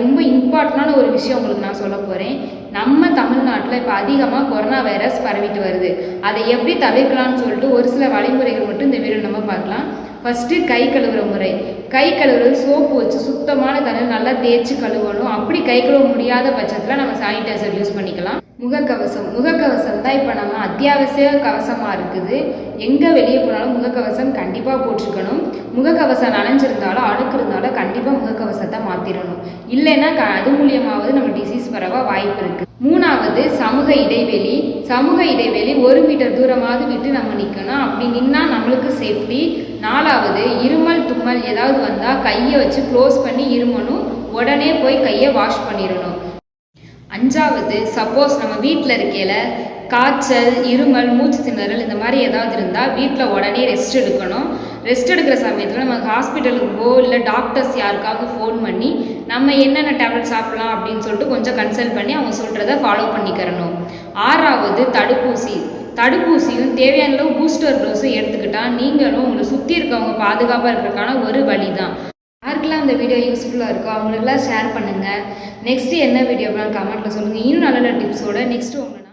ரொம்ப இம்பார்ட்டண்டான ஒரு விஷயம் உங்களுக்கு நான் சொல்ல போகிறேன். நம்ம தமிழ்நாட்டில் இப்போ அதிகமாக கொரோனா வைரஸ் பரவிட்டு வருது. அதை எப்படி தவிர்க்கலாம்னு சொல்லிட்டு ஒரு சில வழிமுறைகள் மட்டும் இந்த வீடியோ நம்ம பார்க்கலாம். ஃபஸ்ட்டு கை கழுவுற முறை. கை கழுவுறது சோப்பு வச்சு சுத்தமான தண்ணீர் நல்லா தேய்ச்சி கழுவணும். அப்படி கை கழுவ முடியாத பட்சத்தில் நம்ம சானிடைசர் யூஸ் பண்ணிக்கலாம். முகக்கவசம் தான் இப்போ நம்ம அத்தியாவசிய கவசமாக இருக்குது. எங்கே வெளியே போனாலும் முகக்கவசம் கண்டிப்பாக போட்டிருக்கணும். முகக்கவசம் நனைஞ்சிருந்தாலும் அழுக்கு இருந்தாலும் கண்டிப்பாக முகக்கவசத்தை மாற்றிடணும். இல்லைன்னா அது மூலியமாவது நம்ம டிசீஸ் பரவ வாய்ப்பு இருக்குது. மூணாவது சமூக இடைவெளி. 1 மீட்டர் தூரமாவது விட்டு நம்ம நிற்கணும். அப்படி நின்னா நம்மளுக்கு சேஃப்டி. 4வது இருமல் தும்மல் ஏதாவது வந்தால் கையை வச்சு க்ளோஸ் பண்ணி இருமணும். உடனே போய் கையை வாஷ் பண்ணிடணும். 5வது சப்போஸ் நம்ம வீட்டில் இருக்கையில் காய்ச்சல், இருமல், மூச்சு திணறல் இந்த மாதிரி ஏதாவது இருந்தால் வீட்டில் உடனே ரெஸ்ட் எடுக்கணும். ரெஸ்ட் எடுக்கிற சமயத்தில் நம்ம ஹாஸ்பிட்டலுக்கோ இல்லை டாக்டர்ஸ் யாருக்காவது ஃபோன் பண்ணி நம்ம என்னென்ன டேப்லெட் சாப்பிட்லாம் அப்படின்னு சொல்லிட்டு கொஞ்சம் கன்சல்ட் பண்ணி அவங்க சொல்கிறத ஃபாலோ பண்ணிக்கிறணும். 6வது தடுப்பூசியும் தேவையான அளவு பூஸ்டர் டோஸும் எடுத்துக்கிட்டால் நீங்களும் உங்களை சுற்றி இருக்கவங்க பாதுகாப்பாக இருக்கிறதுக்கான ஒரு வழி தான். யாருக்கெல்லாம் அந்த வீடியோ யூஸ்ஃபுல்லாக இருக்கோ அவங்களுக்கெல்லாம் ஷேர் பண்ணுங்கள். நெக்ஸ்ட்டு என்ன வீடியோ கமெண்ட்டில் சொல்லுங்கள். இன்னும் நல்ல டிப்ஸோட நெக்ஸ்ட்டு உங்களை